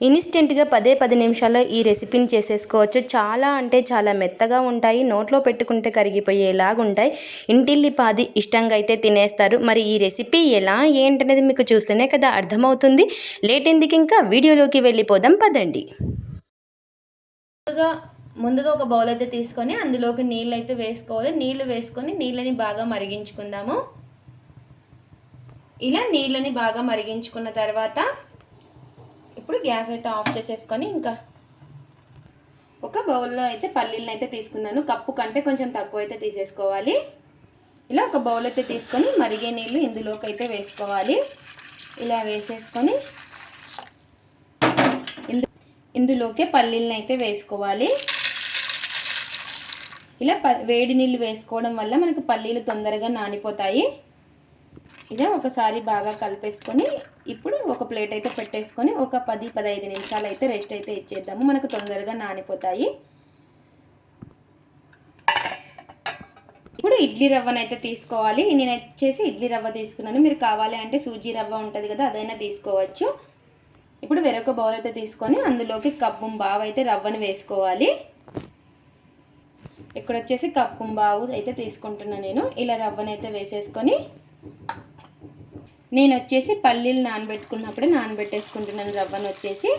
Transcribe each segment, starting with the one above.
ఇన్స్టెంట్గా 10 నిమిషాల్లో ఈ రెసిపీని చేసేసుకోవచ్చు. చాలా అంటే చాలా మెత్తగా ఉంటాయి, నోట్లో పెట్టుకుంటే కరిగిపోయేలాగా ఉంటాయి. ఇంటిల్లిపాది ఇష్టంగా అయితే తినేస్తారు. మరి ఈ రెసిపీ ఎలా ఏంటనేది మీకు చూస్తేనే కదా అర్థమవుతుంది. లేట్ ఎందుకు, ఇంకా వీడియోలోకి వెళ్ళిపోదాం పదండి. ముందుగా ఒక బౌల్ అయితే తీసుకొని అందులోకి నీళ్ళు అయితే వేసుకోవాలి. నీళ్ళు వేసుకొని నీళ్ళని బాగా మరిగించుకుందాము. ఇలా నీళ్ళని బాగా మరిగించుకున్న తర్వాత ఇప్పుడు గ్యాస్ అయితే ఆఫ్ చేసేసుకొని ఇంకా ఒక బౌల్లో అయితే పల్లీలను అయితే తీసుకున్నాను. కప్పు కంటే కొంచెం తక్కువ అయితే తీసేసుకోవాలి. ఇలా ఒక బౌల్ అయితే తీసుకొని మరిగే నీళ్ళు ఇందులోకి అయితే వేసుకోవాలి. ఇలా వేసేసుకొని ఇందులోకే పల్లీలను అయితే వేసుకోవాలి. ఇలా వేడి నీళ్ళు వేసుకోవడం వల్ల మనకు పల్లీలు తొందరగా నానిపోతాయి. ఇలా ఒకసారి బాగా కలిపేసుకొని ఇప్పుడు ఒక ప్లేట్ అయితే పెట్టేసుకొని ఒక 10-15 నిమిషాలు అయితే రెస్ట్ అయితే ఇచ్చేద్దాము. మనకు తొందరగా నానిపోతాయి. ఇప్పుడు ఇడ్లీ రవ్వను అయితే తీసుకోవాలి. నేను వచ్చేసి ఇడ్లీ రవ్వ తీసుకున్నాను. మీరు కావాలి అంటే సూజీ రవ్వ ఉంటుంది కదా, అదైనా తీసుకోవచ్చు. ఇప్పుడు వేరొక బౌల్ అయితే తీసుకొని అందులోకి కప్పు బావు అయితే రవ్వను వేసుకోవాలి. ఇక్కడ వచ్చేసి కప్పు బావు అయితే తీసుకుంటున్నాను నేను. ఇలా రవ్వను అయితే వేసేసుకొని నేను వచ్చేసి పల్లీలు నానబెట్టుకున్నప్పుడే నానబెట్టేసుకుంటున్నాను. రవ్వను వచ్చేసి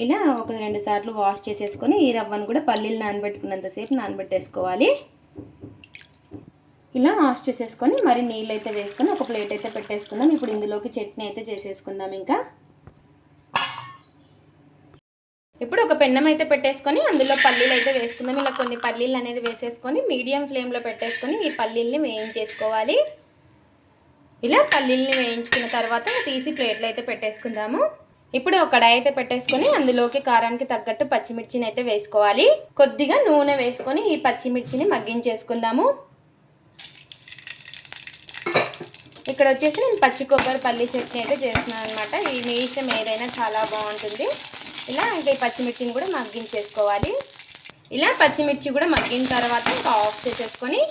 ఇలా 1-2 సార్లు వాష్ చేసేసుకొని ఈ రవ్వను కూడా పల్లీలు నానబెట్టుకున్నంతసేపు నానబెట్టేసుకోవాలి. ఇలా వాష్ చేసేసుకొని మరి నీళ్ళు అయితే వేసుకొని ఒక ప్లేట్ అయితే పెట్టేసుకుందాం. ఇప్పుడు ఇందులోకి చట్నీ అయితే చేసేసుకుందాం. ఇంకా ఇప్పుడు ఒక పెన్నం అయితే పెట్టేసుకొని అందులో పల్లీలు అయితే వేసుకుందాం. ఇలా కొన్ని పల్లీలు అనేది వేసేసుకొని మీడియం ఫ్లేమ్లో పెట్టేసుకొని ఈ పల్లీల్ని వేయించేసుకోవాలి. ఇలా పల్లీల్ని వేయించుకున్న తర్వాత తీసి ప్లేట్లు అయితే పెట్టేసుకుందాము. ఇప్పుడు ఒక కడాయి అయితే పెట్టేసుకొని అందులోకి కారానికి తగ్గట్టు పచ్చిమిర్చిని అయితే వేసుకోవాలి. కొద్దిగా నూనె వేసుకొని ఈ పచ్చిమిర్చిని మగ్గించేసుకుందాము. ఇక్కడ వచ్చేసి నేను పచ్చి కొబ్బరి పల్లి చట్నీ అయితే చేస్తున్నాను అనమాట. ఈ మీ ఇష్టం ఏదైనా చాలా బాగుంటుంది. ఇలా ఇంకా ఈ పచ్చిమిర్చిని కూడా మగ్గించేసుకోవాలి. ఇలా పచ్చిమిర్చి కూడా మగ్గిన తర్వాత ఇంకా ఆఫ్ చేసేసుకొని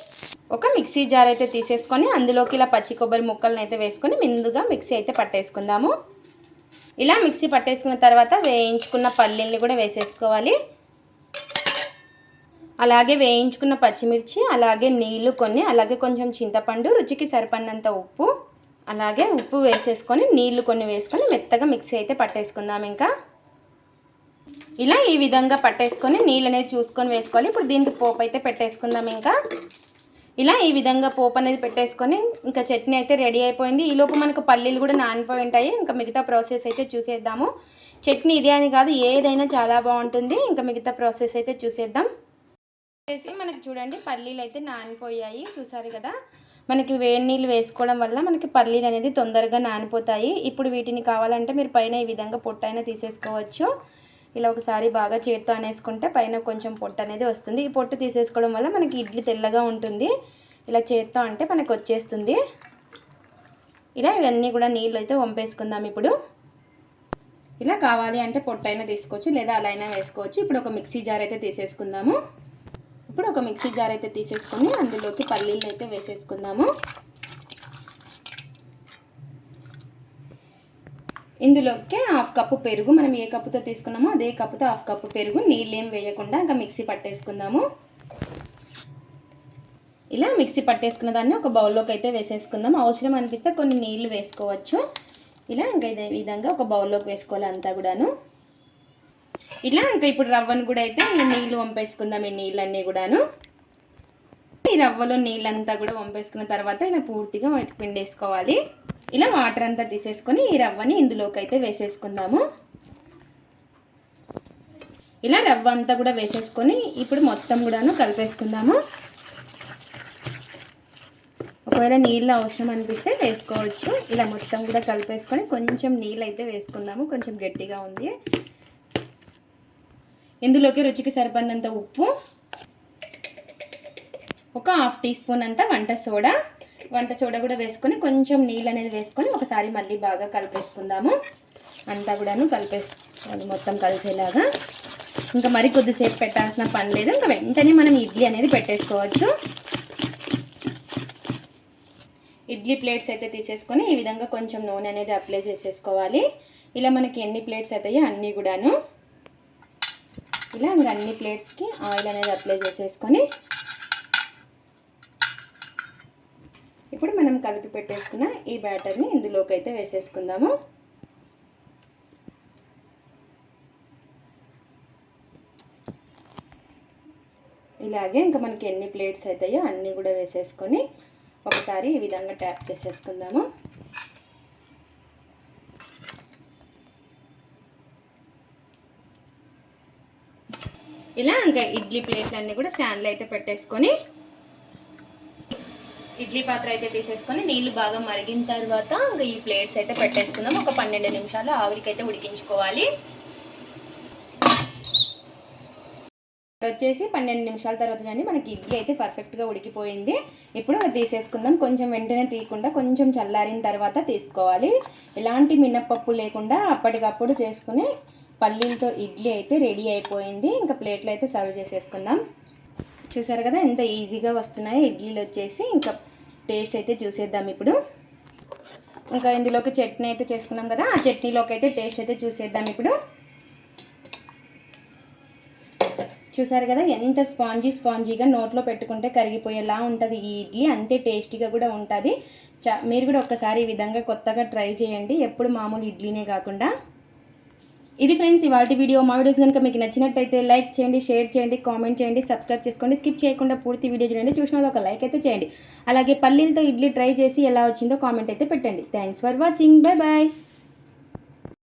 ఒక మిక్సీ జార్ అయితే తీసేసుకొని అందులోకి ఇలా పచ్చి కొబ్బరి ముక్కలను అయితే వేసుకొని ముందుగా మిక్సీ అయితే పట్టేసుకుందాము. ఇలా మిక్సీ పట్టేసుకున్న తర్వాత వేయించుకున్న పల్లీల్ని కూడా వేసేసుకోవాలి. అలాగే వేయించుకున్న పచ్చిమిర్చి, అలాగే నీళ్లు కొన్ని, అలాగే కొంచెం చింతపండు, రుచికి సరిపడినంత ఉప్పు, అలాగే ఉప్పు వేసేసుకొని నీళ్లు కొన్ని వేసుకొని మెత్తగా మిక్సీ అయితే పట్టేసుకుందాం. ఇంకా ఇలా ఈ విధంగా పట్టేసుకొని నీళ్ళు అనేది చూసుకొని వేసుకోవాలి. ఇప్పుడు దీనికి పోపు అయితే పెట్టేసుకుందాం. ఇంకా ఇలా ఈ విధంగా పోపు అనేది పెట్టేసుకొని ఇంకా చట్నీ అయితే రెడీ అయిపోయింది. ఈలోపు మనకు పల్లీలు కూడా నానిపోయి ఉంటాయి. ఇంకా మిగతా ప్రాసెస్ అయితే చూసేద్దాము. చట్నీ ఇదే అని కాదు, ఏదైనా చాలా బాగుంటుంది. ఇంకా మిగతా ప్రాసెస్ అయితే చూసేద్దాం. మనకి చూడండి పల్లీలు అయితే నానిపోయాయి, చూసారు కదా. మనకి వేడి నీళ్ళు వేసుకోవడం వల్ల మనకి పల్లీలు అనేది తొందరగా నానిపోతాయి. ఇప్పుడు వీటిని కావాలంటే మీరు పైన ఈ విధంగా పొట్టు అయినా తీసేసుకోవచ్చు. ఇలా ఒకసారి బాగా చేత్తో అనేసుకుంటే పైన కొంచెం పొట్టు అనేది వస్తుంది. ఈ పొట్టు తీసేసుకోవడం వల్ల మనకి ఇడ్లీ తెల్లగా ఉంటుంది. ఇలా చేత్తో అంటే మనకు వచ్చేస్తుంది. ఇలా ఇవన్నీ కూడా నీళ్ళు అయితే వంపేసుకుందాం. ఇప్పుడు ఇలా కావాలి అంటే పొట్టు అయినా తీసుకోవచ్చు, లేదా అలా అయినా వేసుకోవచ్చు. ఇప్పుడు ఒక మిక్సీ జార్ అయితే తీసేసుకుందాము. ఇప్పుడు ఒక మిక్సీ జార్ అయితే తీసేసుకొని అందులోకి పల్లీలు అయితే వేసేసుకుందాము. ఇందులోకి 1/2 కప్పు పెరుగు, మనం ఏ కప్పుతో తీసుకున్నామో అదే కప్పుతో 1/2 కప్పు పెరుగు, నీళ్ళు ఏం వేయకుండా ఇంకా మిక్సీ పట్టేసుకుందాము. ఇలా మిక్సీ పట్టేసుకున్న దాన్ని ఒక బౌల్లోకి అయితే వేసేసుకుందాం. అవసరం అనిపిస్తే కొన్ని నీళ్ళు వేసుకోవచ్చు. ఇలా ఇంకా ఇదే విధంగా ఒక బౌల్లోకి వేసుకోవాలి అంతా కూడాను. ఇలా ఇంకా ఇప్పుడు రవ్వను కూడా అయితే నీళ్ళు వంపేసుకుందాం. ఈ నీళ్ళన్నీ కూడాను ఈ రవ్వలో నీళ్ళంతా కూడా వంపేసుకున్న తర్వాత ఇలా పూర్తిగా పిండేసుకోవాలి. ఇలా వాటర్ అంతా తీసేసుకొని ఈ రవ్వని ఇందులోకి అయితే వేసేసుకుందాము. ఇలా రవ్వ అంతా కూడా వేసేసుకొని ఇప్పుడు మొత్తం కూడాను కలిపేసుకుందాము. ఒకవేళ నీళ్ళు అవసరం అనిపిస్తే వేసుకోవచ్చు. ఇలా మొత్తం కూడా కలిపేసుకొని కొంచెం నీళ్ళు అయితే వేసుకుందాము. కొంచెం గట్టిగా ఉంది. ఇందులోకి రుచికి సరిపడినంత ఉప్పు, ఒక 1/2 టీ స్పూన్ అంతా వంట సోడా కూడా వేసుకొని కొంచెం నీళ్ళు అనేది వేసుకొని ఒకసారి మళ్ళీ బాగా కలిపేసుకుందాము. అంతా కూడాను కలిపేసుకోవాలి మొత్తం కలిసేలాగా. ఇంకా మరి కొద్దిసేపు పెట్టాల్సిన పని లేదు. ఇంకా వెంటనే మనం ఇడ్లీ అనేది పెట్టేసుకోవచ్చు. ఇడ్లీ ప్లేట్స్ అయితే తీసేసుకొని ఈ విధంగా కొంచెం నూనె అనేది అప్లై చేసేసుకోవాలి. ఇలా మనకి ఎన్ని ప్లేట్స్ అవుతాయో అన్నీ కూడాను ఇలా ఇంకా అన్ని ప్లేట్స్కి ఆయిల్ అనేది అప్లై చేసేసుకొని ఇప్పుడు మనం కలిపి పెట్టేసుకున్న ఈ బ్యాటర్ని ఇందులోకి అయితే వేసేసుకుందాము. ఇలాగే ఇంకా మనకి ఎన్ని ప్లేట్స్ అవుతాయో అన్నీ కూడా వేసేసుకొని ఒకసారి ఈ విధంగా ట్యాప్ చేసేసుకుందాము. ఇలా ఇంకా ఇడ్లీ ప్లేట్లన్నీ కూడా స్టాండ్లో అయితే పెట్టేసుకొని ఇడ్లీ పాత్ర అయితే తీసేసుకొని నీళ్ళు బాగా మరిగిన తర్వాత ఇంకా ఈ ప్లేట్స్ అయితే పెట్టేసుకుందాం. ఒక 12 నిమిషాలు ఆవిరికైతే ఉడికించుకోవాలి. వచ్చేసి 12 నిమిషాల తర్వాత అండి మనకి ఇడ్లీ అయితే పర్ఫెక్ట్గా ఉడికిపోయింది. ఇప్పుడు తీసేసుకుందాం. కొంచెం వెంటనే తీయకుండా కొంచెం చల్లారిన తర్వాత తీసుకోవాలి. ఎలాంటి మినప్పప్పు లేకుండా అప్పటికప్పుడు చేసుకుని పల్లీలతో ఇడ్లీ అయితే రెడీ అయిపోయింది. ఇంకా ప్లేట్లో అయితే సర్వ్ చేసేసుకుందాం. చూసారు కదా ఎంత ఈజీగా వస్తున్నాయో ఇడ్లీలు వచ్చేసి. ఇంకా టేస్ట్ అయితే చూసేద్దాం ఇప్పుడు. ఇంకా ఇందులోకి చట్నీ అయితే చేసుకున్నాం కదా, ఆ చట్నీలోకి అయితే టేస్ట్ అయితే చూసేద్దాం ఇప్పుడు. చూసారు కదా ఎంత స్పాంజీగా నోట్లో పెట్టుకుంటే కరిగిపోయేలా ఉంటుంది ఈ ఇడ్లీ. అంతే టేస్టీగా కూడా ఉంటుంది. మీరు కూడా ఒక్కసారి ఈ విధంగా కొత్తగా ట్రై చేయండి, ఎప్పుడు మామూలు ఇడ్లీనే కాకుండా. ఇది ఫ్రెండ్స్ ఇవాల్టి వీడియో. మా వీడియోస్ కనుక మీకు నచ్చినట్టయితే లైక్ చేయండి, షేర్ చేయండి, కామెంట్ చేయండి, సబ్స్క్రైబ్ చేసుకోండి. స్కిప్ చేయకుండా పూర్తి వీడియో చూడండి. చూసిన వాళ్ళు ఒక లైక్ అయితే చేయండి. అలాగే పల్లీలతో ఇడ్లీ ట్రై చేసి ఎలా వచ్చిందో కామెంట్ అయితే పెట్టండి. Thanks for watching. Bye bye.